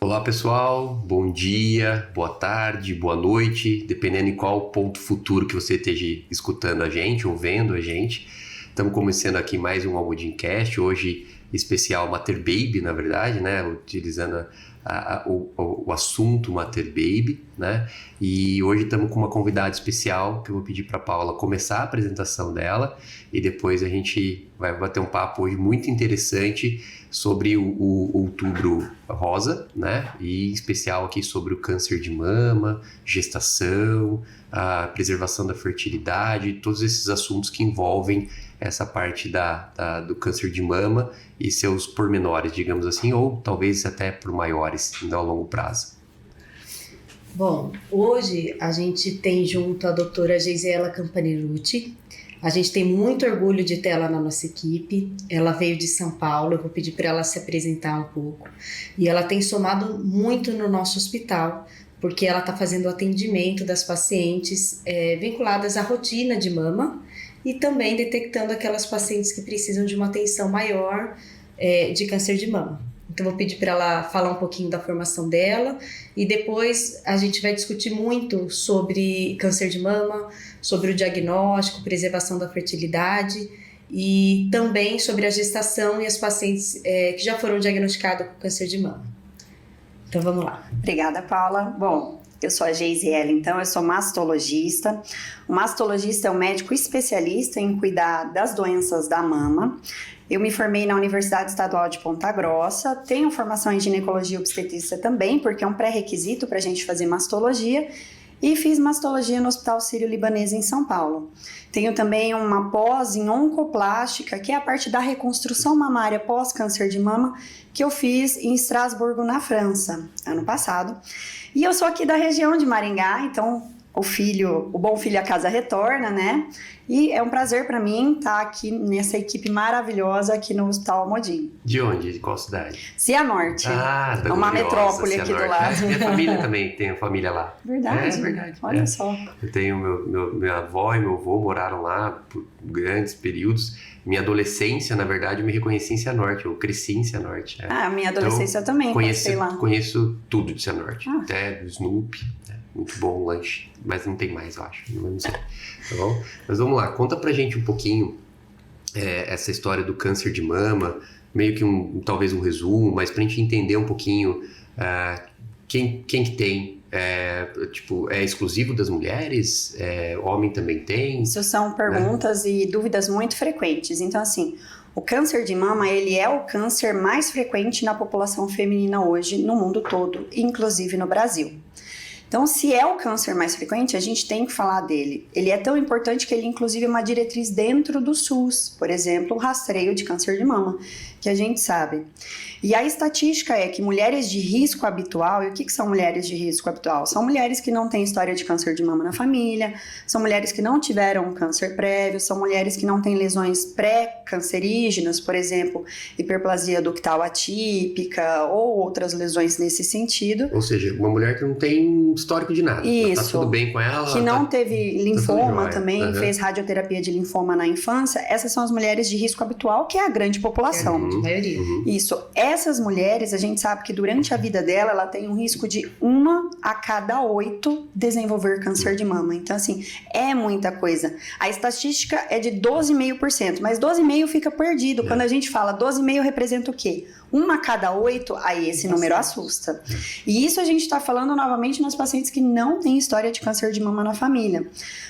Olá pessoal, bom dia, boa tarde, boa noite, dependendo em qual ponto futuro que você esteja escutando a gente ou vendo a gente. Estamos começando aqui mais um Almodincast, hoje especial Mater Baby, na verdade, né? Utilizando o assunto Mater Baby, né? E hoje estamos com uma convidada especial que eu vou pedir para a Paula começar a apresentação dela e depois a gente vai bater um papo hoje muito interessante sobre o Outubro Rosa, né? E em especial aqui sobre o câncer de mama, gestação, a preservação da fertilidade, todos esses assuntos que envolvem essa parte do câncer de mama e seus pormenores, digamos assim, ou talvez até por maiores, ainda a longo prazo. Bom, hoje a gente tem junto a doutora Geisela Campanerucci. A gente tem muito orgulho de ter ela na nossa equipe. Ela veio de São Paulo, eu vou pedir para ela se apresentar um pouco. E ela tem somado muito no nosso hospital, porque ela está fazendo o atendimento das pacientes vinculadas à rotina de mama e também detectando aquelas pacientes que precisam de uma atenção maior de câncer de mama. Então, vou pedir para ela falar um pouquinho da formação dela e depois a gente vai discutir muito sobre câncer de mama, sobre o diagnóstico, preservação da fertilidade e também sobre a gestação e as pacientes que já foram diagnosticadas com câncer de mama. Então, vamos lá. Obrigada, Paula. Bom, eu sou a Geisela, então, eu sou mastologista. O mastologista é um médico especialista em cuidar das doenças da mama. Eu me formei na Universidade Estadual de Ponta Grossa, tenho formação em ginecologia e obstetrícia também, porque é um pré-requisito para a gente fazer mastologia, e fiz mastologia no Hospital Sírio-Libanês em São Paulo. Tenho também uma pós em oncoplástica, que é a parte da reconstrução mamária pós-câncer de mama, que eu fiz em Estrasburgo, na França, ano passado. E eu sou aqui da região de Maringá, então o bom filho a casa retorna, né? E é um prazer para mim estar aqui nessa equipe maravilhosa aqui no Hospital Almodim. De onde? De qual cidade? Cianorte. Ah, é uma metrópole Cianorte, aqui do lado. Minha família também tem família lá. Verdade? Verdade. Olha só. Eu tenho minha avó e meu avô moraram lá por grandes períodos. Minha adolescência, na verdade, eu me reconheci em Cianorte. Eu cresci em Cianorte. Ah, minha adolescência eu também passei lá. Conheço tudo de Cianorte. Até do Snoopy. Muito bom o lanche, mas não tem mais, eu acho. Não sei. Tá bom? Mas vamos lá, conta pra gente um pouquinho essa história do câncer de mama, meio que talvez um resumo, mas pra gente entender um pouquinho quem que tem. É exclusivo das mulheres? Homem também tem? Isso são perguntas e dúvidas muito frequentes. Então, assim, o câncer de mama, ele é o câncer mais frequente na população feminina hoje, no mundo todo, inclusive no Brasil. Então, se é o câncer mais frequente, a gente tem que falar dele. Ele é tão importante que ele, inclusive, é uma diretriz dentro do SUS. Por exemplo, o rastreio de câncer de mama, que a gente sabe. E a estatística é que mulheres de risco habitual, e o que são mulheres de risco habitual? São mulheres que não têm história de câncer de mama na família, são mulheres que não tiveram câncer prévio, são mulheres que não têm lesões pré-cancerígenas, por exemplo, hiperplasia ductal atípica ou outras lesões nesse sentido. Ou seja, uma mulher que não tem histórico de nada. Isso. Tá tudo bem com ela. Que não teve linfoma também, Uhum. fez radioterapia de linfoma na infância. Essas são as mulheres de risco habitual, que é a grande população. A maioria. Uhum. Isso. Essas mulheres, a gente sabe que durante a vida dela, ela tem um risco de 1 a cada 8 desenvolver câncer de mama. Então, assim, é muita coisa. A estatística é de 12,5%, mas 12,5% fica perdido. Quando a gente fala 12,5% representa o quê? 1 a cada 8, aí esse número assusta. E isso a gente está falando novamente nas pacientes que não têm história de câncer de mama na família.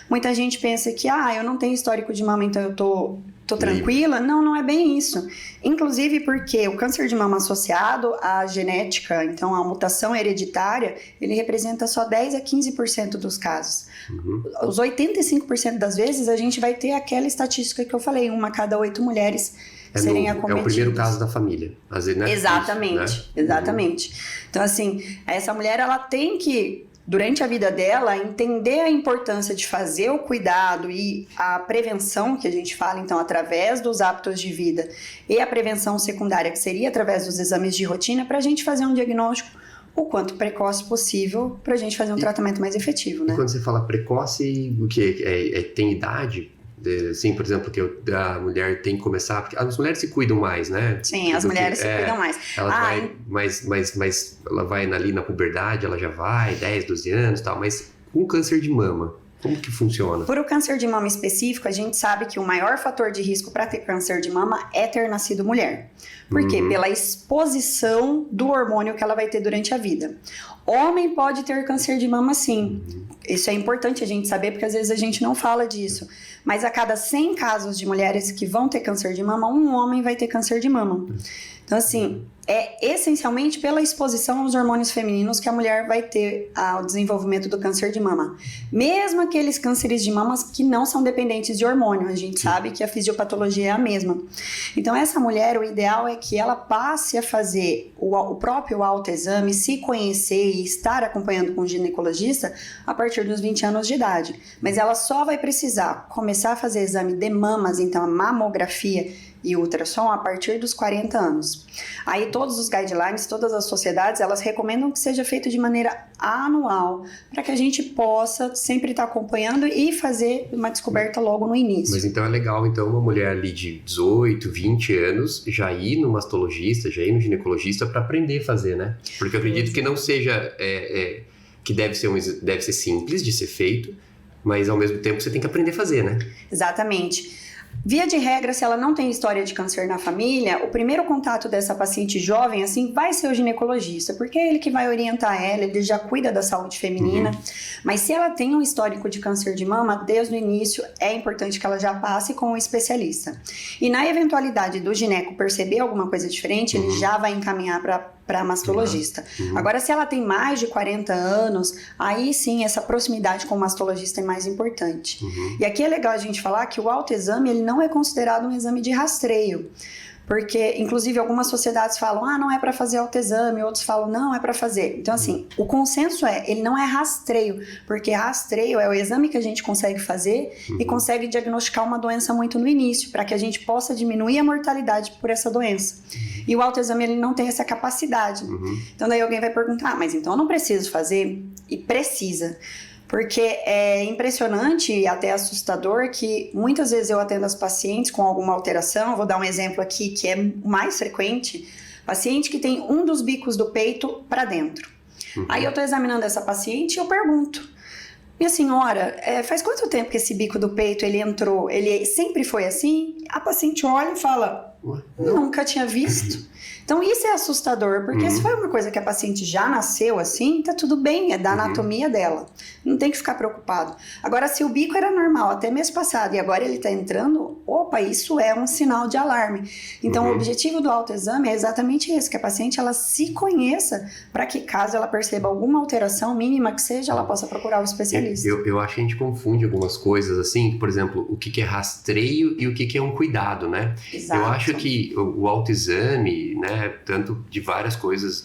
Muita gente pensa que, eu não tenho histórico de mama, então eu tô tranquila. Não é bem isso. Inclusive porque o câncer de mama associado à genética, então a mutação hereditária, ele representa só 10 a 15% dos casos. Uhum. Os 85% das vezes a gente vai ter aquela estatística que eu falei, 1 a cada 8 mulheres serem acometidas. É o primeiro caso da família. Às vezes, né? Exatamente, Isso, né? Exatamente. Então, assim, essa mulher, ela tem que, durante a vida dela, entender a importância de fazer o cuidado e a prevenção, que a gente fala, então, através dos hábitos de vida, e a prevenção secundária, que seria através dos exames de rotina, para a gente fazer um diagnóstico o quanto precoce possível, para a gente fazer um tratamento mais efetivo, né? E quando você fala precoce, o que? Tem idade? Assim, por exemplo, que a mulher tem que começar... Porque as mulheres se cuidam mais, né? Sim, as mulheres se cuidam mais. Ela vai, mas ela vai ali na puberdade, ela já vai, 10, 12 anos e tal, mas com câncer de mama, como que funciona? Por o câncer de mama específico, a gente sabe que o maior fator de risco para ter câncer de mama é ter nascido mulher. Por quê? Pela exposição do hormônio que ela vai ter durante a vida. Homem pode ter câncer de mama, sim. Isso é importante a gente saber, porque às vezes a gente não fala disso. Mas a cada 100 casos de mulheres que vão ter câncer de mama, um homem vai ter câncer de mama. Então, assim, é essencialmente pela exposição aos hormônios femininos que a mulher vai ter ao desenvolvimento do câncer de mama. Mesmo aqueles cânceres de mamas que não são dependentes de hormônio, a gente sabe que a fisiopatologia é a mesma. Então, essa mulher, o ideal é que ela passe a fazer o próprio autoexame, se conhecer e estar acompanhando com o ginecologista a partir dos 20 anos de idade. Mas ela só vai precisar começar a fazer exame de mamas, então a mamografia e ultrassom a partir dos 40 anos. Aí todos os guidelines, todas as sociedades, elas recomendam que seja feito de maneira anual, para que a gente possa sempre estar acompanhando e fazer uma descoberta logo no início. Mas então é legal, então, uma mulher ali de 18, 20 anos já ir no mastologista, já ir no ginecologista para aprender a fazer, né? Porque eu acredito que não seja, que deve ser simples de ser feito, mas ao mesmo tempo você tem que aprender a fazer, né? Exatamente. Via de regra, se ela não tem história de câncer na família, o primeiro contato dessa paciente jovem, assim, vai ser o ginecologista, porque é ele que vai orientar ela, ele já cuida da saúde feminina. Mas se ela tem um histórico de câncer de mama, desde o início, é importante que ela já passe com o especialista. E na eventualidade do gineco perceber alguma coisa diferente, ele já vai encaminhar para mastologista. Agora, se ela tem mais de 40 anos, aí sim, essa proximidade com o mastologista é mais importante. E aqui é legal a gente falar que o autoexame, ele não é considerado um exame de rastreio. Porque, inclusive, algumas sociedades falam, não é para fazer autoexame, outros falam, não, é para fazer. Então, assim, o consenso ele não é rastreio, porque rastreio é o exame que a gente consegue fazer e consegue diagnosticar uma doença muito no início, para que a gente possa diminuir a mortalidade por essa doença. E o autoexame, ele não tem essa capacidade. Então, daí alguém vai perguntar, mas então eu não preciso fazer? E precisa. Porque é impressionante e até assustador que muitas vezes eu atendo as pacientes com alguma alteração. Vou dar um exemplo aqui que é mais frequente. Paciente que tem um dos bicos do peito para dentro. Aí eu estou examinando essa paciente e eu pergunto: minha senhora, faz quanto tempo que esse bico do peito ele entrou? Ele sempre foi assim? A paciente olha e fala: nunca tinha visto. Então isso é assustador, porque se foi uma coisa que a paciente já nasceu assim, tá tudo bem, é da anatomia dela. Não tem que ficar preocupado. Agora, se o bico era normal até mês passado e agora ele tá entrando, opa, isso é um sinal de alarme. Então o objetivo do autoexame é exatamente esse, que a paciente ela se conheça, para que caso ela perceba alguma alteração mínima que seja, ela possa procurar o especialista. Eu acho que a gente confunde algumas coisas assim, por exemplo, o que é rastreio e o que é um cuidado, né? Exato. Eu acho que o autoexame, né, tanto de várias coisas,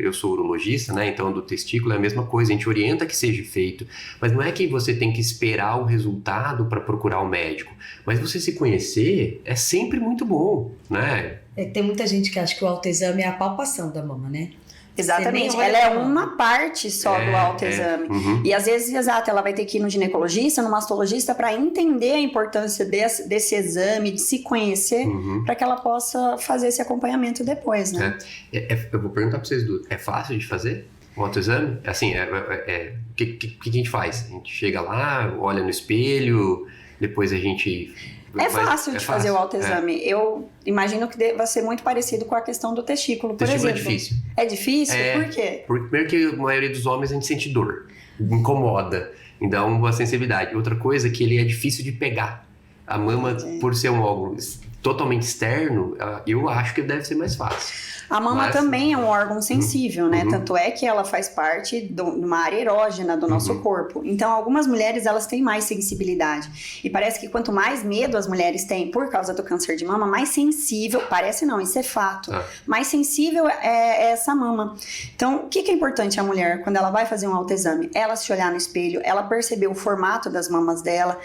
eu sou urologista, né, então do testículo é a mesma coisa, a gente orienta que seja feito, mas não é que você tem que esperar o resultado para procurar o médico, mas você se conhecer é sempre muito bom, né? Tem muita gente que acha que o autoexame é a palpação da mama, né? Exatamente, ela é uma parte só do autoexame. E às vezes, ela vai ter que ir no ginecologista, no mastologista, para entender a importância desse exame, de se conhecer, para que ela possa fazer esse acompanhamento depois, né? Eu vou perguntar para vocês duas, é fácil de fazer o autoexame? Assim, o que a gente faz? A gente chega lá, olha no espelho, depois a gente... É fácil de fazer o autoexame. Eu imagino que deva ser muito parecido com a questão do testículo, por exemplo. É difícil. É difícil? Por quê? Primeiro que a maioria dos homens a gente sente dor, incomoda, dá uma sensibilidade. Outra coisa é que ele é difícil de pegar. A mama, por ser um órgão totalmente externo, eu acho que deve ser mais fácil. A mama também é um órgão sensível, né? Tanto é que ela faz parte de uma área erógena do nosso corpo. Então, algumas mulheres, elas têm mais sensibilidade. E parece que quanto mais medo as mulheres têm por causa do câncer de mama, mais sensível, parece não, isso é fato, mais sensível é essa mama. Então, o que é importante a mulher, quando ela vai fazer um autoexame? Ela se olhar no espelho, ela perceber o formato das mamas dela.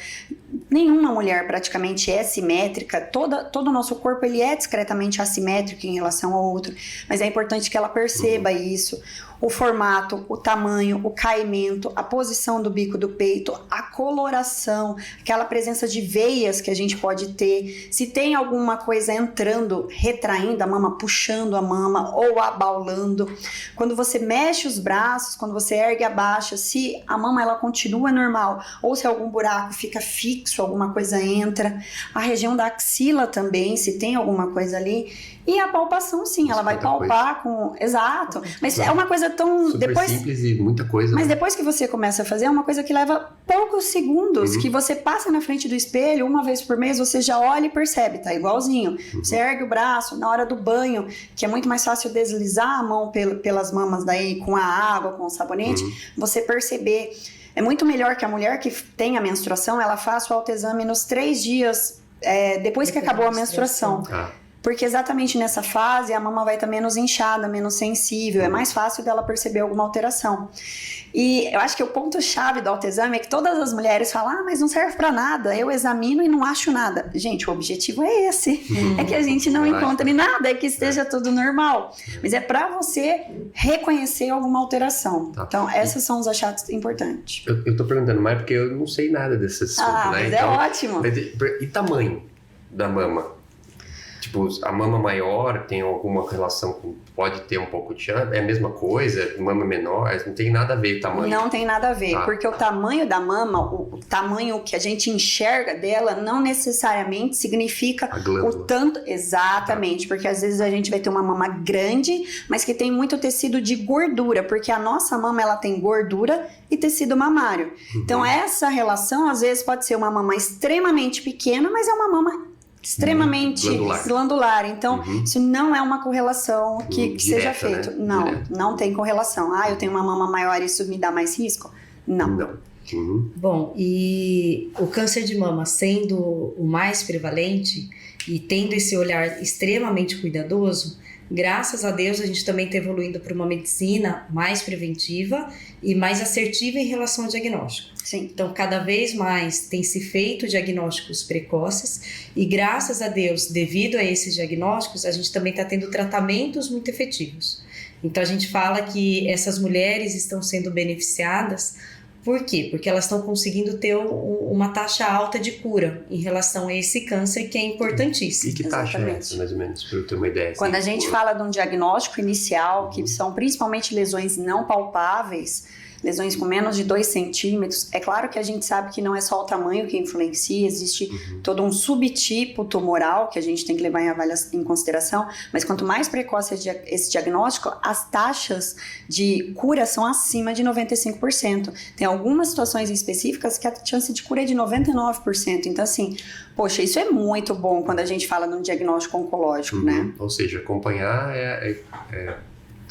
Nenhuma mulher praticamente é simétrica, todo o nosso corpo ele é discretamente assimétrico em relação ao outro, mas é importante que ela perceba isso. o formato, o tamanho, o caimento, a posição do bico do peito, a coloração, aquela presença de veias que a gente pode ter, se tem alguma coisa entrando, retraindo a mama, puxando a mama ou abaulando. Quando você mexe os braços, quando você ergue, abaixa, se a mama ela continua normal ou se algum buraco fica fixo, alguma coisa entra. A região da axila também, se tem alguma coisa ali. E a palpação, sim, ela vai palpar com... Exato. Mas é uma coisa tão... Super simples e muita coisa. Mas depois que você começa a fazer, é uma coisa que leva poucos segundos, que você passa na frente do espelho, uma vez por mês, você já olha e percebe, tá igualzinho. Você ergue o braço na hora do banho, que é muito mais fácil deslizar a mão pelas mamas daí, com a água, com o sabonete, você perceber. É muito melhor que a mulher que tem a menstruação, ela faça o autoexame nos 3 dias depois que acabou a menstruação. Porque exatamente nessa fase a mama vai estar menos inchada, menos sensível, é mais fácil dela perceber alguma alteração. E eu acho que o ponto-chave do autoexame é que todas as mulheres falam, mas não serve pra nada, eu examino e não acho nada. Gente, o objetivo é esse, é que a gente não encontre nada, é que esteja tudo normal. Mas é pra você reconhecer alguma alteração. Então, esses são os achados importantes. Eu tô perguntando mais porque eu não sei nada desse assunto, né? Mas então, é ótimo. E tamanho da mama? Tipo, a mama maior tem alguma relação com... Pode ter um pouco de... É a mesma coisa? Mama menor? Não tem nada a ver o tamanho? Não tem nada a ver, porque o tamanho da mama, o tamanho que a gente enxerga dela, não necessariamente significa o tanto... Exatamente, porque às vezes a gente vai ter uma mama grande, mas que tem muito tecido de gordura, porque a nossa mama, ela tem gordura e tecido mamário. Então, essa relação, às vezes, pode ser uma mama extremamente pequena, mas é uma mama extremamente glandular. Então, isso não é uma correlação que seja feito. Né? Não tem correlação. Eu tenho uma mama maior, isso me dá mais risco? Não. Bom, e o câncer de mama sendo o mais prevalente e tendo esse olhar extremamente cuidadoso, graças a Deus a gente também está evoluindo para uma medicina mais preventiva e mais assertiva em relação ao diagnóstico. Sim. Então, cada vez mais tem se feito diagnósticos precoces e, graças a Deus, devido a esses diagnósticos, a gente também está tendo tratamentos muito efetivos. Então, a gente fala que essas mulheres estão sendo beneficiadas. Por quê? Porque elas estão conseguindo ter uma taxa alta de cura em relação a esse câncer, que é importantíssimo. E que taxa é essa, mais ou menos, para eu ter uma ideia? Quando a gente fala de um diagnóstico inicial, que são principalmente lesões não palpáveis, lesões com menos de 2 centímetros, é claro que a gente sabe que não é só o tamanho que influencia, existe todo um subtipo tumoral que a gente tem que levar em consideração, mas quanto mais precoce esse diagnóstico, as taxas de cura são acima de 95%. Tem algumas situações específicas que a chance de cura é de 99%. Então, assim, poxa, isso é muito bom quando a gente fala de um diagnóstico oncológico, né? Ou seja, acompanhar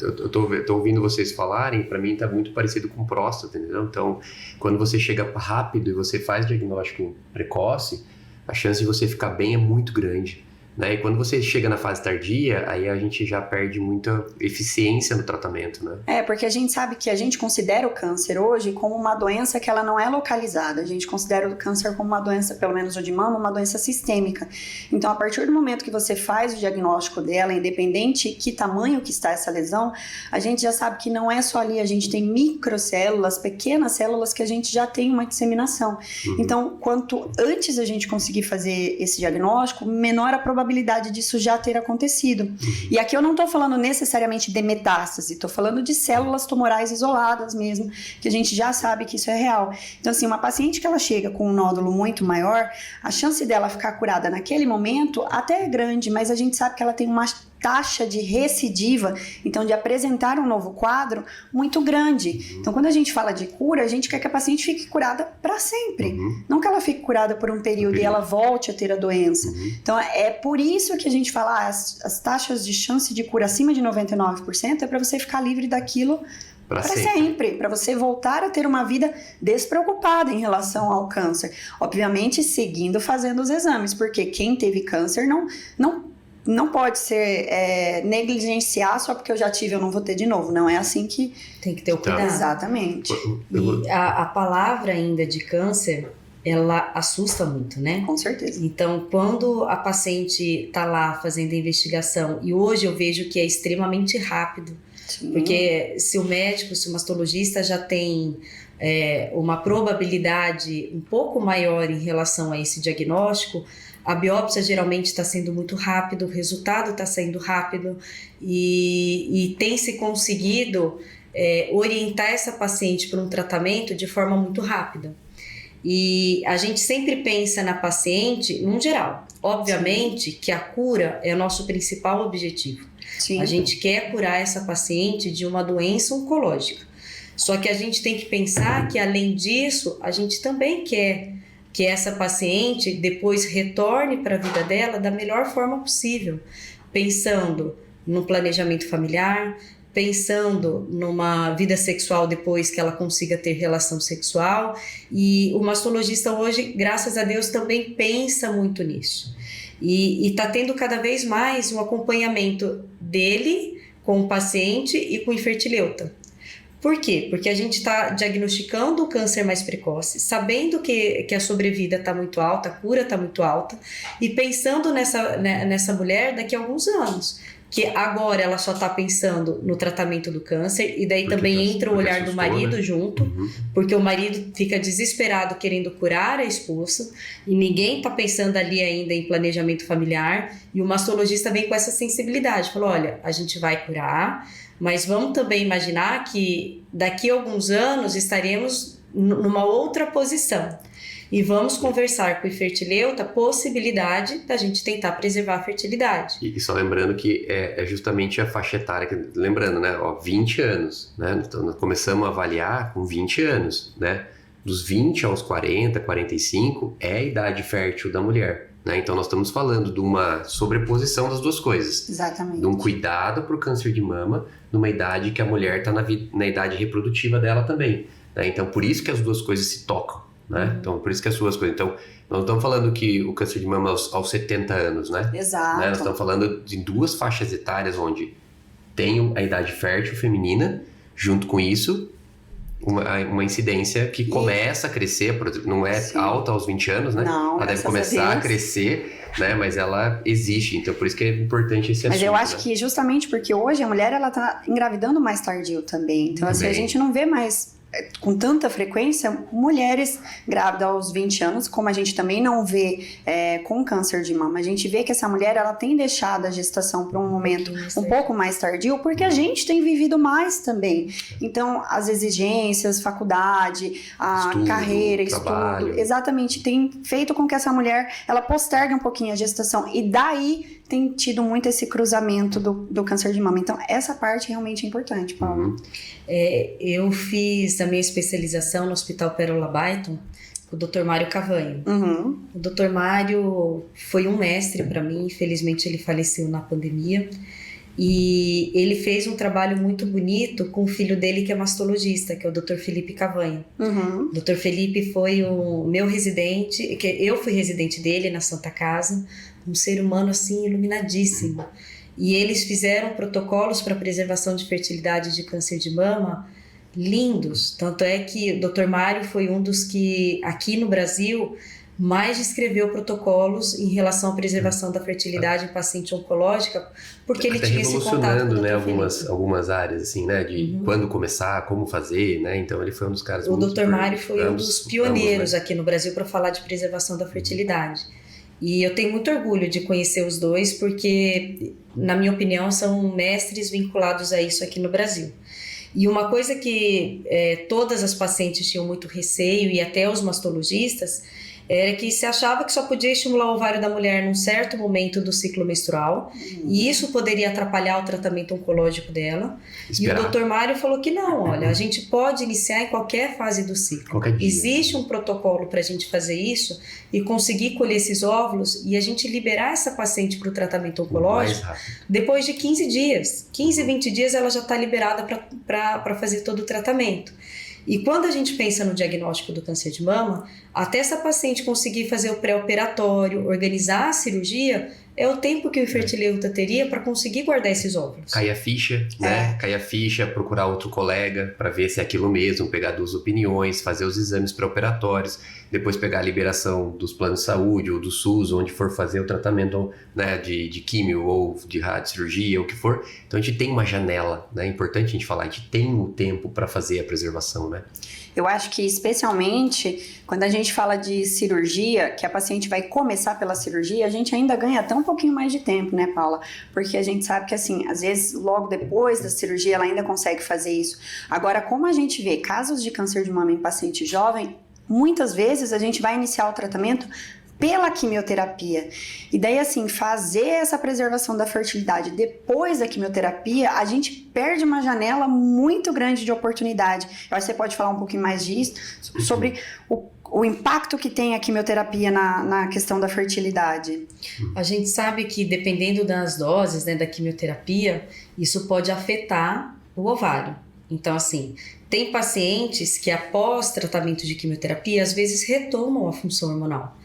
eu tô ouvindo vocês falarem, para mim tá muito parecido com próstata, entendeu? Então, quando você chega rápido e você faz diagnóstico precoce, a chance de você ficar bem é muito grande, né? E quando você chega na fase tardia, aí a gente já perde muita eficiência no tratamento, né? Porque a gente sabe que a gente considera o câncer hoje como uma doença que ela não é localizada. A gente considera o câncer como uma doença, pelo menos o de mama, uma doença sistêmica. Então, a partir do momento que você faz o diagnóstico dela, independente que tamanho que está essa lesão, a gente já sabe que não é só ali, a gente tem microcélulas, pequenas células que a gente já tem uma disseminação. Então, quanto antes a gente conseguir fazer esse diagnóstico, menor a probabilidade disso já ter acontecido. E aqui eu não estou falando necessariamente de metástase, estou falando de células tumorais isoladas mesmo, que a gente já sabe que isso é real. Então, assim, uma paciente que ela chega com um nódulo muito maior, a chance dela ficar curada naquele momento até é grande, mas a gente sabe que ela tem uma taxa de recidiva, então de apresentar um novo quadro muito grande. Então, quando a gente fala de cura, a gente quer que a paciente fique curada para sempre. Não que ela fique curada por um período e ela volte a ter a doença. Então, é por isso que a gente fala, as taxas de chance de cura acima de 99% é para você ficar livre daquilo para sempre, para você voltar a ter uma vida despreocupada em relação ao câncer. Obviamente, seguindo fazendo os exames, porque quem teve câncer não pode ser negligenciar só porque eu já tive, eu não vou ter de novo. Não é assim que... Tem que ter o cuidado. Exatamente. E a palavra ainda de câncer, ela assusta muito, né? Com certeza. Então, quando a paciente está lá fazendo a investigação, e hoje eu vejo que é extremamente rápido. Sim. Porque se o médico, se o mastologista já tem uma probabilidade um pouco maior em relação a esse diagnóstico, a biópsia geralmente está sendo muito rápido, o resultado está saindo rápido e tem se conseguido orientar essa paciente para um tratamento de forma muito rápida. E a gente sempre pensa na paciente, num geral. Obviamente que a cura é o nosso principal objetivo. Sim. A gente quer curar essa paciente de uma doença oncológica. Só que a gente tem que pensar que, além disso, a gente também quer que essa paciente depois retorne para a vida dela da melhor forma possível, pensando no planejamento familiar, pensando numa vida sexual depois que ela consiga ter relação sexual. E o mastologista hoje, graças a Deus, também pensa muito nisso. E está tendo cada vez mais um acompanhamento dele com o paciente e com o infertileuta. Por quê? Porque a gente está diagnosticando o câncer mais precoce, sabendo que a sobrevida está muito alta, a cura está muito alta, e pensando nessa mulher daqui a alguns anos. Que agora ela só está pensando no tratamento do câncer, e daí também entra o olhar do marido, né? Junto, porque o marido fica desesperado querendo curar a esposa, e ninguém está pensando ali ainda em planejamento familiar, e o mastologista vem com essa sensibilidade, falou, olha, a gente vai curar, mas vamos também imaginar que daqui a alguns anos estaremos numa outra posição. E vamos conversar com o infertileuta a possibilidade da gente tentar preservar a fertilidade. E só lembrando que é justamente a faixa etária, lembrando, né? 20 anos, né? Então nós começamos a avaliar com 20 anos, né? Dos 20 aos 40, 45 é a idade fértil da mulher. Né? Então nós estamos falando de uma sobreposição das duas coisas. Exatamente. De um cuidado para o câncer de mama, numa idade que a mulher está na idade reprodutiva dela também. Né? Então por isso que as duas coisas se tocam. Né? Então por isso que as duas coisas. Então nós não estamos falando que o câncer de mama aos 70 anos, né? Exato. Né? Nós estamos falando de duas faixas etárias onde tem a idade fértil feminina, junto com isso uma incidência que começa a crescer, não é Sim. alta aos 20 anos, né? Não, ela deve começar a crescer, né? Mas ela existe, então por isso que é importante esse assunto. Mas eu acho que justamente porque hoje a mulher ela tá engravidando mais tardio também, então assim, a gente não vê mais com tanta frequência mulheres grávidas aos 20 anos, como a gente também não vê com câncer de mama. A gente vê que essa mulher ela tem deixado a gestação para um momento um pouco mais tardio, porque a gente tem vivido mais também. Então, as exigências, faculdade, a carreira, trabalho. Estudo, exatamente, tem feito com que essa mulher ela postergue um pouquinho a gestação. E daí tem tido muito esse cruzamento do câncer de mama. Então, essa parte realmente é importante, Paula. Eu fiz a minha especialização no Hospital Pérola Byton com o Dr. Mário Cavanho. O Dr. Mário foi um mestre para mim, infelizmente ele faleceu na pandemia. E ele fez um trabalho muito bonito com o filho dele que é mastologista, que é o Dr. Felipe Cavanho. O Dr. Felipe foi o meu residente, que eu fui residente dele na Santa Casa, um ser humano assim iluminadíssimo. E eles fizeram protocolos para preservação de fertilidade de câncer de mama lindos. Tanto é que o Dr. Mário foi um dos que, aqui no Brasil, mais descreveu protocolos em relação à preservação da fertilidade em paciente oncológica, porque ele tinha esse contato com o né, algumas áreas, assim, né, de quando começar, como fazer, né, então ele foi um dos caras muito... O Dr. Mário foi um dos pioneiros aqui no Brasil para falar de preservação da fertilidade. E eu tenho muito orgulho de conhecer os dois, porque, na minha opinião, são mestres vinculados a isso aqui no Brasil. E uma coisa que todas as pacientes tinham muito receio, e até os mastologistas, era que se achava que só podia estimular o ovário da mulher num certo momento do ciclo menstrual, e isso poderia atrapalhar o tratamento oncológico dela. Esperar. E o Dr. Mário falou que não, olha, a gente pode iniciar em qualquer fase do ciclo. Existe um protocolo para a gente fazer isso e conseguir colher esses óvulos e a gente liberar essa paciente para o tratamento oncológico depois de 15 dias. 15, 20 dias ela já está liberada para fazer todo o tratamento. E quando a gente pensa no diagnóstico do câncer de mama, até essa paciente conseguir fazer o pré-operatório, organizar a cirurgia, é o tempo que o infertileuta teria para conseguir guardar esses óvulos. Cai a ficha, né? Cai a ficha, procurar outro colega para ver se é aquilo mesmo, pegar 2 opiniões, fazer os exames pré-operatórios, depois pegar a liberação dos planos de saúde ou do SUS, onde for fazer o tratamento, né, de químio ou de radiocirurgia, ou o que for. Então a gente tem uma janela, né? É importante a gente falar, a gente tem o tempo para fazer a preservação, né? Eu acho que especialmente quando a gente fala de cirurgia, que a paciente vai começar pela cirurgia, a gente ainda ganha até um pouquinho mais de tempo, né, Paula? Porque a gente sabe que, assim, às vezes logo depois da cirurgia ela ainda consegue fazer isso. Agora, como a gente vê casos de câncer de mama em paciente jovem, muitas vezes a gente vai iniciar o tratamento pela quimioterapia. E daí, assim, fazer essa preservação da fertilidade depois da quimioterapia, a gente perde uma janela muito grande de oportunidade. Eu acho que você pode falar um pouquinho mais disso, sobre o impacto que tem a quimioterapia na questão da fertilidade. A gente sabe que, dependendo das doses, né, da quimioterapia, isso pode afetar o ovário. Então, assim, tem pacientes que após tratamento de quimioterapia, às vezes retomam a função hormonal.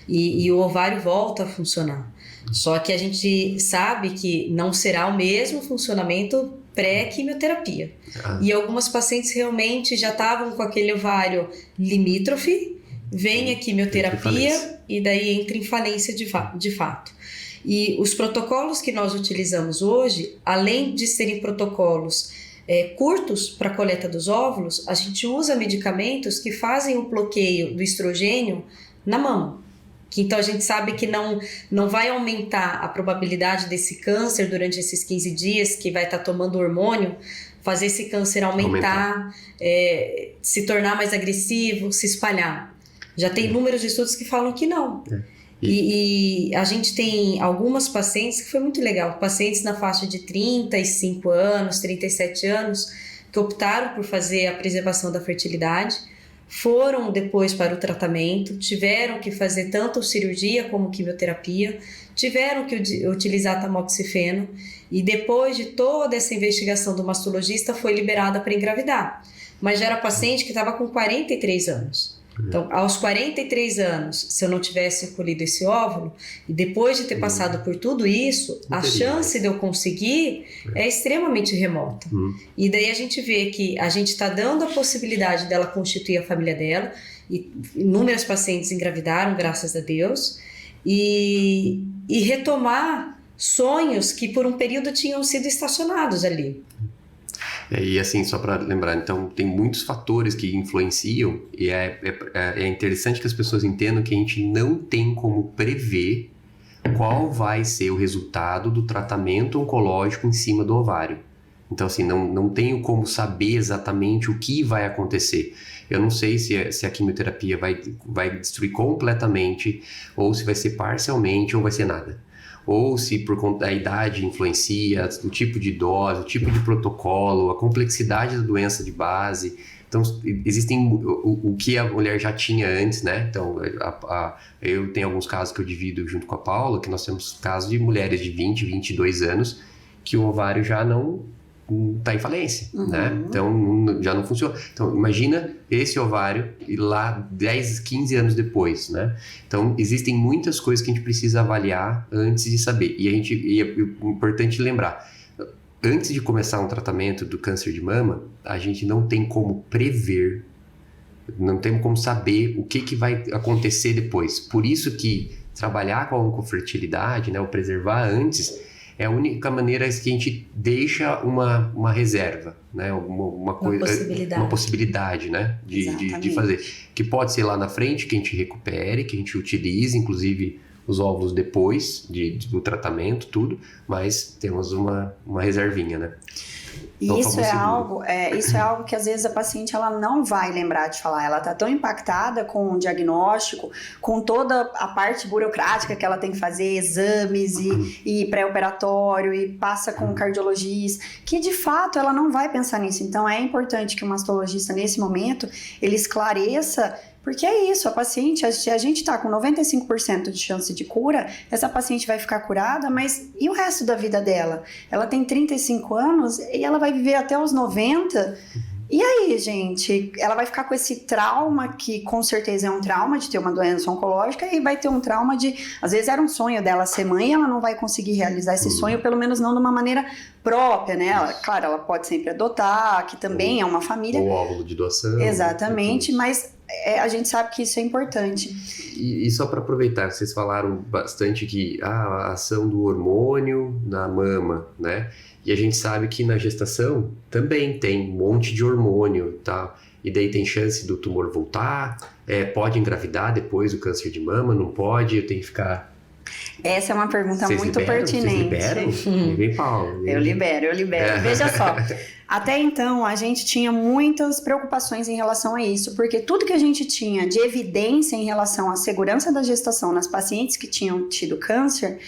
E o ovário volta a funcionar. Só que a gente sabe que não será o mesmo funcionamento pré-quimioterapia. E algumas pacientes realmente já estavam com aquele ovário limítrofe, vem a quimioterapia e daí entra em falência de fato. E os protocolos que nós utilizamos hoje, além de serem protocolos curtos para a coleta dos óvulos, a gente usa medicamentos que fazem o bloqueio do estrogênio na mama. Então a gente sabe que não vai aumentar a probabilidade desse câncer durante esses 15 dias que vai estar tomando hormônio, fazer esse câncer aumentar. Se tornar mais agressivo, se espalhar. Já tem inúmeros estudos que falam que não. E a gente tem algumas pacientes, que foi muito legal, pacientes na faixa de 35 anos, 37 anos, que optaram por fazer a preservação da fertilidade, foram depois para o tratamento, tiveram que fazer tanto cirurgia como quimioterapia, tiveram que utilizar tamoxifeno e depois de toda essa investigação do mastologista foi liberada para engravidar. Mas já era paciente que estava com 43 anos. Então, aos 43 anos, se eu não tivesse colhido esse óvulo, e depois de ter passado por tudo isso, a chance de eu conseguir é extremamente remota. E daí a gente vê que a gente está dando a possibilidade dela constituir a família dela, e inúmeras pacientes engravidaram, graças a Deus, e retomar sonhos que por um período tinham sido estacionados ali. E assim, só para lembrar, então tem muitos fatores que influenciam e é interessante que as pessoas entendam que a gente não tem como prever qual vai ser o resultado do tratamento oncológico em cima do ovário. Então assim, não tenho como saber exatamente o que vai acontecer. Eu não sei se a quimioterapia vai destruir completamente ou se vai ser parcialmente ou vai ser nada. Ou se por conta da idade influencia, o tipo de dose, o tipo de protocolo, a complexidade da doença de base. Então, existem o que a mulher já tinha antes, né? Então, eu tenho alguns casos que eu divido junto com a Paula, que nós temos casos de mulheres de 20, 22 anos, que o ovário já não está em falência, né? Então, já não funciona. Então, imagina esse ovário e lá 10, 15 anos depois, né? Então, existem muitas coisas que a gente precisa avaliar antes de saber. E é importante lembrar, antes de começar um tratamento do câncer de mama, a gente não tem como prever, não tem como saber o que vai acontecer depois. Por isso que trabalhar com a oncofertilidade, né, ou preservar antes, é a única maneira que a gente deixa uma reserva, né? Uma possibilidade, né? De fazer. Que pode ser lá na frente, que a gente recupere, que a gente utilize, inclusive os óvulos depois do tratamento, tudo, mas temos uma reservinha, né? E então, isso é algo que às vezes a paciente ela não vai lembrar de falar. Ela está tão impactada com o diagnóstico, com toda a parte burocrática que ela tem que fazer, exames e pré-operatório, e passa com o cardiologista, que de fato ela não vai pensar nisso. Então é importante que o mastologista nesse momento ele esclareça. Porque é isso, a paciente, se a gente está com 95% de chance de cura, essa paciente vai ficar curada, mas e o resto da vida dela? Ela tem 35 anos e ela vai viver até os 90 E aí, gente, ela vai ficar com esse trauma, que com certeza é um trauma de ter uma doença oncológica, e vai ter um trauma de, às vezes era um sonho dela ser mãe, e ela não vai conseguir realizar esse sonho, pelo menos não de uma maneira própria, né? Claro, ela pode sempre adotar, que também é uma família. Ou óvulo de doação. Exatamente, mas a gente sabe que isso é importante. E só para aproveitar, vocês falaram bastante que a ação do hormônio na mama, né? E a gente sabe que na gestação também tem um monte de hormônio e tal. E daí tem chance do tumor voltar, pode engravidar depois do câncer de mama, não pode, eu tenho que ficar... Essa é uma pergunta muito pertinente. Vocês liberam? Vem, Paulo. Eu libero. Veja só, até então a gente tinha muitas preocupações em relação a isso, porque tudo que a gente tinha de evidência em relação à segurança da gestação nas pacientes que tinham tido câncer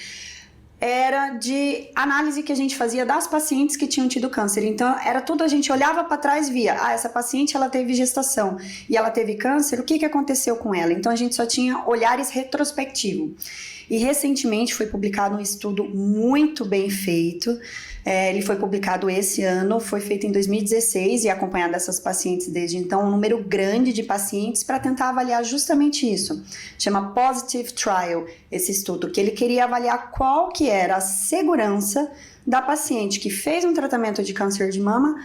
era de análise que a gente fazia das pacientes que tinham tido câncer. Então, era tudo, a gente olhava para trás e via, essa paciente ela teve gestação e ela teve câncer, o que aconteceu com ela? Então, a gente só tinha olhares retrospectivos. E recentemente foi publicado um estudo muito bem feito, ele foi publicado esse ano, foi feito em 2016 e acompanhado essas pacientes desde então, um número grande de pacientes para tentar avaliar justamente isso. Chama Positive Trial, esse estudo, que ele queria avaliar qual que era a segurança da paciente que fez um tratamento de câncer de mama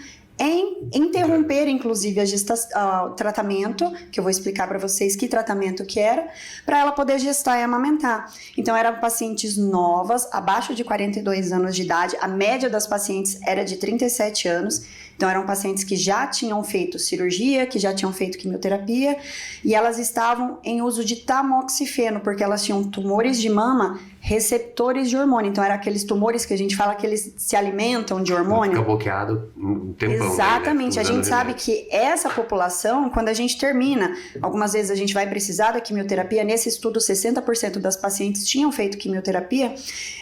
em interromper, inclusive, o tratamento, que eu vou explicar para vocês que tratamento que era, para ela poder gestar e amamentar. Então, eram pacientes novas, abaixo de 42 anos de idade, a média das pacientes era de 37 anos, então eram pacientes que já tinham feito cirurgia, que já tinham feito quimioterapia, e elas estavam em uso de tamoxifeno, porque elas tinham tumores de mama receptores de hormônio. Então, eram aqueles tumores que a gente fala que eles se alimentam de hormônio. Fica bloqueado um tempão. Exatamente. Né? A gente sabe que essa população, quando a gente termina, algumas vezes a gente vai precisar da quimioterapia. Nesse estudo, 60% das pacientes tinham feito quimioterapia.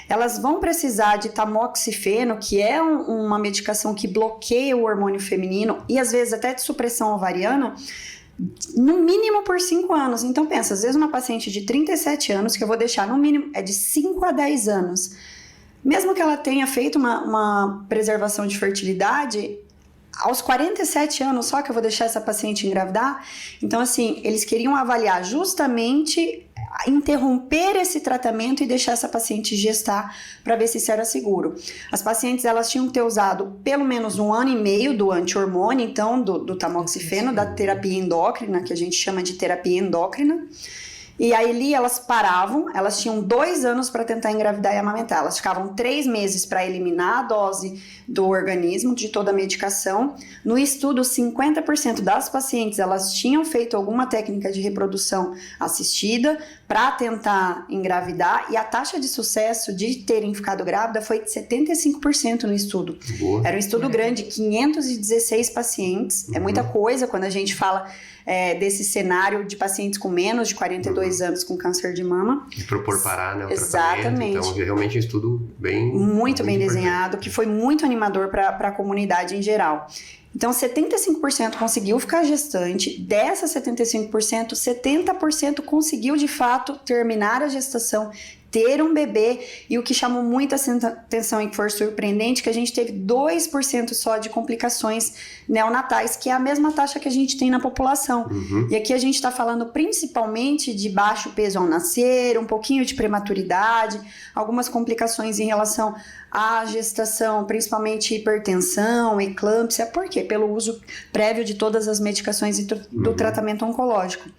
Elas vão precisar de tamoxifeno, que é uma medicação que bloqueia o hormônio feminino e, às vezes, até de supressão ovariana, no mínimo por 5 anos. Então pensa, às vezes uma paciente de 37 anos, que eu vou deixar no mínimo, é de 5 a 10 anos. Mesmo que ela tenha feito uma preservação de fertilidade, aos 47 anos só que eu vou deixar essa paciente engravidar. Então assim, eles queriam avaliar justamente interromper esse tratamento e deixar essa paciente gestar para ver se isso era seguro. As pacientes, elas tinham que ter usado pelo menos 1 ano e meio do anti-hormônio, então do tamoxifeno, da terapia endócrina, que a gente chama de terapia endócrina. E aí ali elas paravam, elas tinham 2 anos para tentar engravidar e amamentar. Elas ficavam 3 meses para eliminar a dose do organismo, de toda a medicação. No estudo, 50% das pacientes, elas tinham feito alguma técnica de reprodução assistida para tentar engravidar, e a taxa de sucesso de terem ficado grávida foi de 75% no estudo. Boa. Era um estudo grande, 516 pacientes, é muita coisa quando a gente fala desse cenário de pacientes com menos de 42 anos com câncer de mama. E propor parar, né, o Exatamente. tratamento. Então, realmente um estudo muito bem importante. desenhado, que foi muito animador para a comunidade em geral. Então, 75% conseguiu ficar gestante. Dessas 75%, 70% conseguiu, de fato, terminar a gestação, ter um bebê. E o que chamou muita atenção e que foi surpreendente, que a gente teve 2% só de complicações neonatais, que é a mesma taxa que a gente tem na população. E aqui a gente está falando principalmente de baixo peso ao nascer, um pouquinho de prematuridade, algumas complicações em relação à gestação, principalmente hipertensão, eclâmpsia. Por quê? Pelo uso prévio de todas as medicações do tratamento oncológico.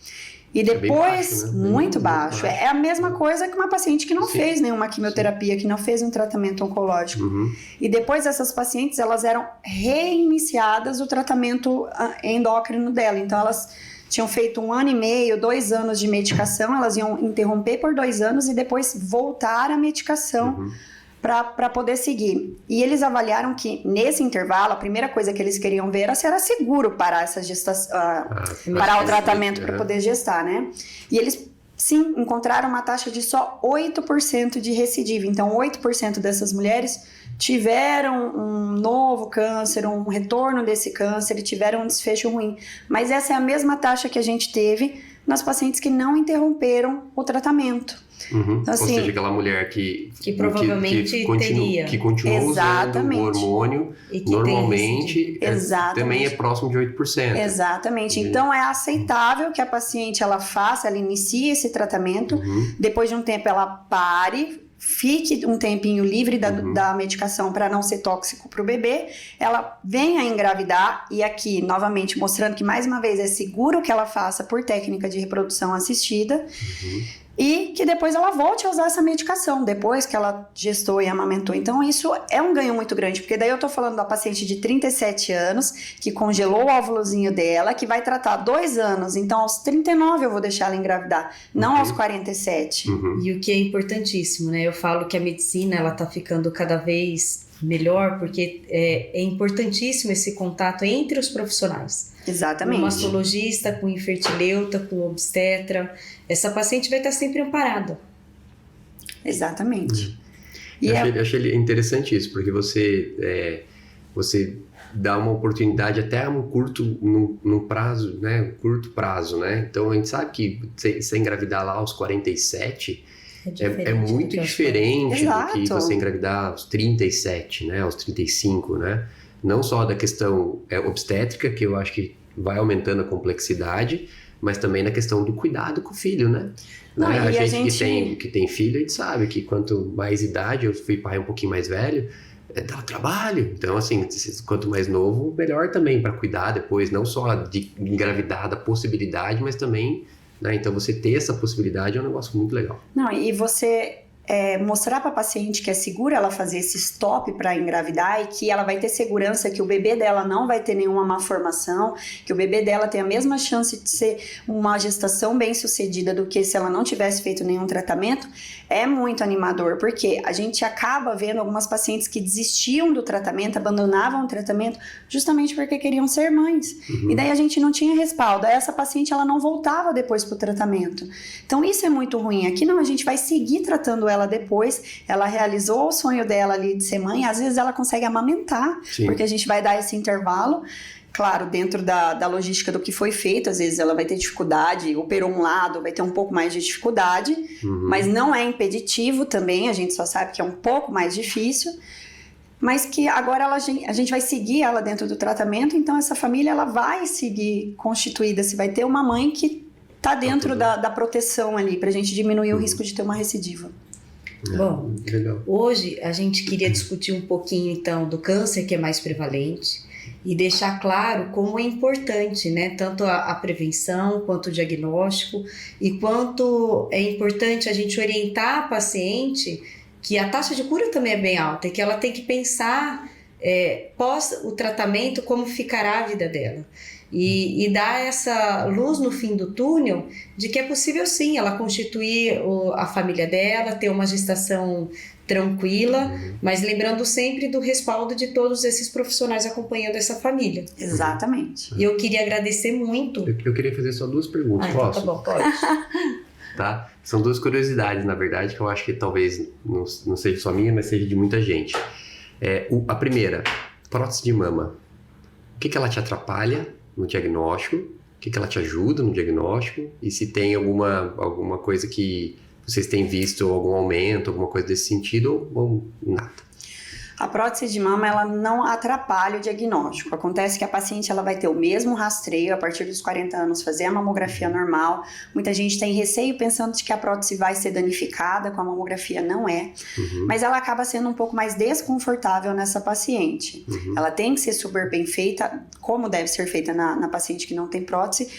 E depois, baixo, né? muito baixo. É a mesma coisa que uma paciente que não fez nenhuma quimioterapia, que não fez um tratamento oncológico. E depois essas pacientes, elas eram reiniciadas o tratamento endócrino dela. Então, elas tinham feito 1 ano e meio, 2 anos de medicação, elas iam interromper por 2 anos e depois voltar à medicação para poder seguir. E eles avaliaram que nesse intervalo, a primeira coisa que eles queriam ver era se era seguro parar essa gestação, parar o tratamento para poder gestar, né? E eles, sim, encontraram uma taxa de só 8% de recidiva. Então, 8% dessas mulheres tiveram um novo câncer, um retorno desse câncer e tiveram um desfecho ruim. Mas essa é a mesma taxa que a gente teve nas pacientes que não interromperam o tratamento. Então, assim, ou seja, aquela mulher que provavelmente teria. Que continua usando o hormônio E que normalmente, também é próximo de 8%. Exatamente. Então, é aceitável que a paciente ela faça, ela inicie esse tratamento, depois de um tempo ela pare, fique um tempinho livre da medicação para não ser tóxico para o bebê, ela venha engravidar, e aqui, novamente, mostrando que, mais uma vez, é seguro que ela faça por técnica de reprodução assistida, e que depois ela volte a usar essa medicação, depois que ela gestou e amamentou. Então, isso é um ganho muito grande, porque daí eu tô falando da paciente de 37 anos, que congelou o óvulozinho dela, que vai tratar 2 anos, então aos 39 eu vou deixar ela engravidar, não aos 47. E o que é importantíssimo, né? Eu falo que a medicina, ela tá ficando cada vez melhor, porque é importantíssimo esse contato entre os profissionais. Exatamente. Com o mastologista, com o infertileuta, com o obstetra. Essa paciente vai estar sempre amparada. Exatamente. Eu achei interessante isso, porque você dá uma oportunidade até a num prazo, né? Curto prazo, né? Então a gente sabe que você engravidar lá aos 47 é muito diferente do que você engravidar aos 37, né? Aos 35, né? Não só da questão obstétrica, que eu acho que vai aumentando a complexidade, mas também na questão do cuidado com o filho, né? Não, A gente que tem filho, a gente sabe que quanto mais idade, eu fui pai um pouquinho mais velho, dá trabalho. Então, assim, quanto mais novo, melhor também para cuidar depois, não só de engravidar, da possibilidade, mas também, né? Então, você ter essa possibilidade é um negócio muito legal. Não, e você mostrar para a paciente que é seguro ela fazer esse stop para engravidar, e que ela vai ter segurança que o bebê dela não vai ter nenhuma malformação, que o bebê dela tem a mesma chance de ser uma gestação bem sucedida do que se ela não tivesse feito nenhum tratamento, é muito animador, porque a gente acaba vendo algumas pacientes que desistiam do tratamento, abandonavam o tratamento justamente porque queriam ser mães. E daí a gente não tinha respaldo. Aí essa paciente ela não voltava depois pro tratamento. Então isso é muito ruim. Aqui não, a gente vai seguir tratando ela depois. Ela realizou o sonho dela ali de ser mãe, às vezes ela consegue amamentar, porque a gente vai dar esse intervalo. Claro, dentro da logística do que foi feito, às vezes ela vai ter dificuldade, operou um lado, vai ter um pouco mais de dificuldade, mas não é impeditivo também, a gente só sabe que é um pouco mais difícil, mas que agora a gente vai seguir ela dentro do tratamento, então essa família ela vai seguir constituída, se vai ter uma mãe que está dentro da proteção ali, para a gente diminuir o risco de ter uma recidiva. Bom, hoje a gente queria discutir um pouquinho então do câncer, que é mais prevalente, e deixar claro como é importante, né, tanto a prevenção quanto o diagnóstico, e quanto é importante a gente orientar a paciente que a taxa de cura também é bem alta e que ela tem que pensar pós o tratamento como ficará a vida dela. E dar essa luz no fim do túnel de que é possível sim ela constituir a família dela, ter uma gestação tranquila, mas lembrando sempre do respaldo de todos esses profissionais acompanhando essa família. Exatamente. E eu queria agradecer muito. Eu queria fazer só 2 perguntas, posso? Tá bom, pode. Tá? São 2 curiosidades, na verdade, que eu acho que talvez não seja só minha, mas seja de muita gente. A primeira, prótese de mama. O que ela te atrapalha no diagnóstico? O que ela te ajuda no diagnóstico? E se tem alguma coisa que vocês têm visto, algum aumento, alguma coisa desse sentido, ou nada? A prótese de mama, ela não atrapalha o diagnóstico. Acontece que a paciente ela vai ter o mesmo rastreio a partir dos 40 anos, fazer a mamografia normal. Muita gente tem receio pensando de que a prótese vai ser danificada, com a mamografia não é. Mas ela acaba sendo um pouco mais desconfortável nessa paciente. Ela tem que ser super bem feita, como deve ser feita na paciente que não tem prótese,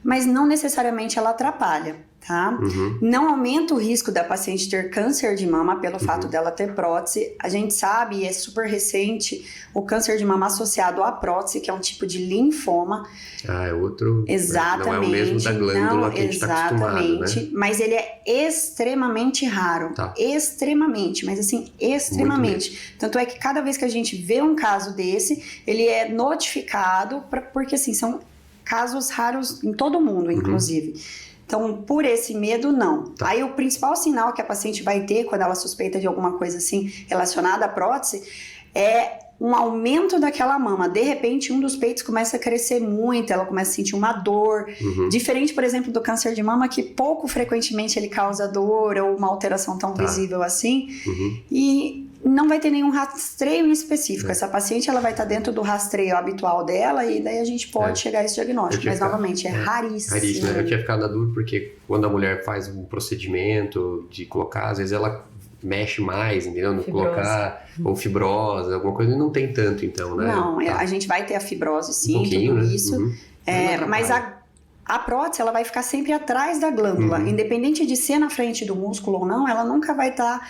mas não necessariamente ela atrapalha. Tá? Não aumenta o risco da paciente ter câncer de mama pelo fato dela ter prótese. A gente sabe, e é super recente, o câncer de mama associado à prótese, que é um tipo de linfoma. É outro. Exatamente. Não é o mesmo da glândula que a gente está acostumado, né? Mas ele é extremamente raro. Tá. Extremamente, mas assim, extremamente. Tanto é que cada vez que a gente vê um caso desse, ele é notificado, porque assim, são casos raros em todo mundo, inclusive. Então, por esse medo, não. Tá. Aí, o principal sinal que a paciente vai ter quando ela suspeita de alguma coisa assim relacionada à prótese é um aumento daquela mama. De repente, um dos peitos começa a crescer muito, ela começa a sentir uma dor. Diferente, por exemplo, do câncer de mama, que pouco frequentemente ele causa dor ou uma alteração tão visível assim. E não vai ter nenhum rastreio específico. Essa paciente, ela vai estar dentro do rastreio habitual dela e daí a gente pode chegar a esse diagnóstico. Mas, novamente, é raríssimo. Raríssimo, né? Eu tinha ficado na dúvida porque quando a mulher faz um procedimento de colocar, às vezes ela mexe mais, entendeu? No colocar, ou fibrose, alguma coisa, e não tem tanto, então, né? Não, a gente vai ter a fibrose, sim, tudo né? isso. Mas a prótese, ela vai ficar sempre atrás da glândula. Independente de ser na frente do músculo ou não, ela nunca vai estar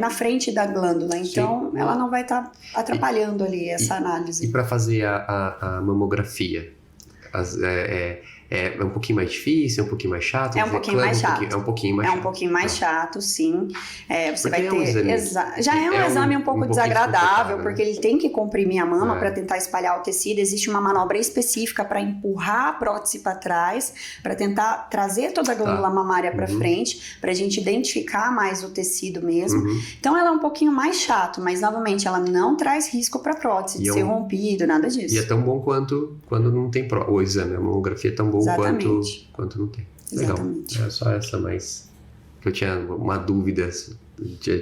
na frente da glândula. Então, ela não vai estar atrapalhando ali essa análise. E para fazer a mamografia? É um pouquinho mais difícil, é um pouquinho mais chato? É um pouquinho mais chato. É um pouquinho mais chato. É um pouquinho mais chato, sim. Você vai ter... Já é um exame um pouco desagradável, né? porque ele tem que comprimir a mama para tentar espalhar o tecido. Existe uma manobra específica para empurrar a prótese para trás, para tentar trazer toda a glândula mamária para frente, para a gente identificar mais o tecido mesmo. Então, ela é um pouquinho mais chato, mas, novamente, ela não traz risco para a prótese de ser rompido, nada disso. E é tão bom quanto quando não tem o exame. A mamografia é tão bom quanto não tem. Legal. Exatamente. É só essa, mas eu tinha uma dúvida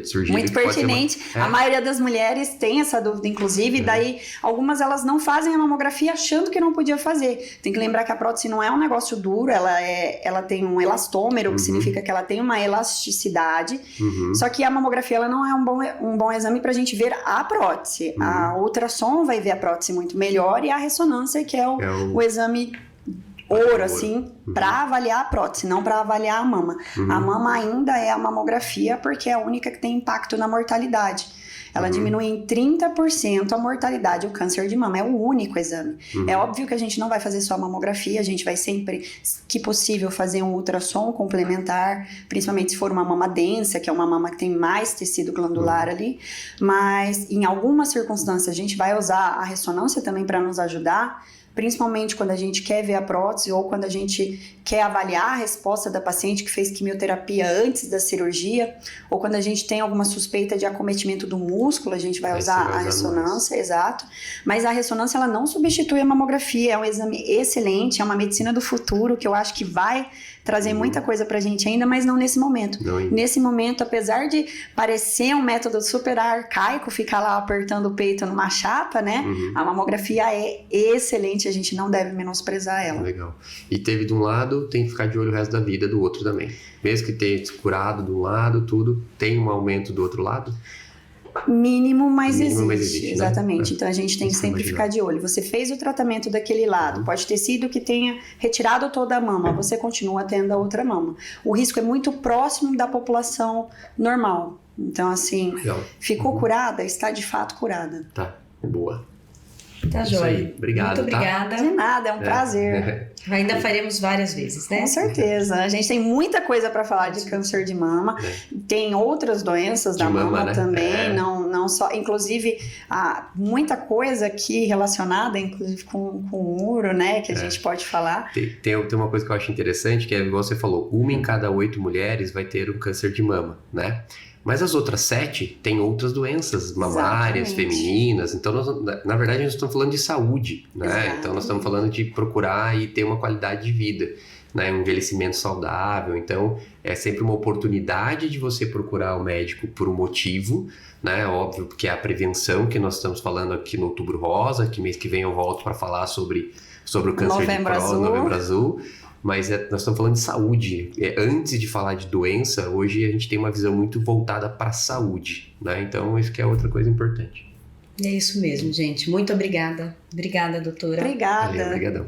surgindo. Muito pertinente. A maioria das mulheres tem essa dúvida, inclusive, daí algumas elas não fazem a mamografia achando que não podia fazer. Tem que lembrar que a prótese não é um negócio duro, ela tem um elastômero, que significa que ela tem uma elasticidade, só que a mamografia ela não é um bom exame pra gente ver a prótese. A ultrassom vai ver a prótese muito melhor e a ressonância, que é o exame ouro, assim, para avaliar a prótese, não para avaliar a mama. A mama ainda é a mamografia porque é a única que tem impacto na mortalidade. Ela diminui em 30% a mortalidade, o câncer de mama. É o único exame. É óbvio que a gente não vai fazer só a mamografia, a gente vai sempre, que possível, fazer um ultrassom complementar, principalmente se for uma mama densa, que é uma mama que tem mais tecido glandular ali. Mas, em algumas circunstâncias, a gente vai usar a ressonância também para nos ajudar, principalmente quando a gente quer ver a prótese ou quando a gente quer avaliar a resposta da paciente que fez quimioterapia antes da cirurgia, ou quando a gente tem alguma suspeita de acometimento do músculo, a gente vai usar a ressonância, exato. Mas a ressonância, ela não substitui a mamografia, é um exame excelente, é uma medicina do futuro que eu acho que vai trazer muita coisa pra gente ainda, mas não nesse momento. Nesse momento, apesar de parecer um método super arcaico, ficar lá apertando o peito numa chapa, né? A mamografia é excelente, a gente não deve menosprezar ela. Legal. E teve de um lado, tem que ficar de olho o resto da vida do outro também. Mesmo que tenha curado de um lado, tudo, tem um aumento do outro lado? Mínimo, mas Mínimo, existe. Exatamente. Né? Então a gente tem que sempre ficar de olho. Você fez o tratamento daquele lado, pode ter sido que tenha retirado toda a mama, você continua tendo a outra mama. O risco é muito próximo da população normal. Então, assim, ficou curada, está de fato curada. Tá, boa. Tá joia. Obrigado. Muito obrigada. De nada, é um prazer. Ainda faremos várias vezes, né? Com certeza. A gente tem muita coisa para falar de câncer de mama. Tem outras doenças da mama, né? Também, não só. Inclusive, muita coisa aqui relacionada, inclusive com o uro, né? Que a gente pode falar. Tem uma coisa que eu acho interessante, que é, igual você falou, 1 em cada 8 mulheres vai ter um câncer de mama, né? Mas as outras 7 têm outras doenças mamárias, femininas. Então, na verdade, nós estamos falando de saúde, né? Exatamente. Então, nós estamos falando de procurar e ter uma qualidade de vida, né? Um envelhecimento saudável. Então, é sempre uma oportunidade de você procurar o médico por um motivo, né? Óbvio, porque é a prevenção que nós estamos falando aqui no Outubro Rosa, que mês que vem eu volto para falar sobre o câncer de próstata, Novembro Azul. Mas nós estamos falando de saúde. Antes de falar de doença, hoje a gente tem uma visão muito voltada para a saúde, né? Então, isso que é outra coisa importante. É isso mesmo, gente. Muito obrigada. Obrigada, doutora. Obrigada. Valeu, obrigadão.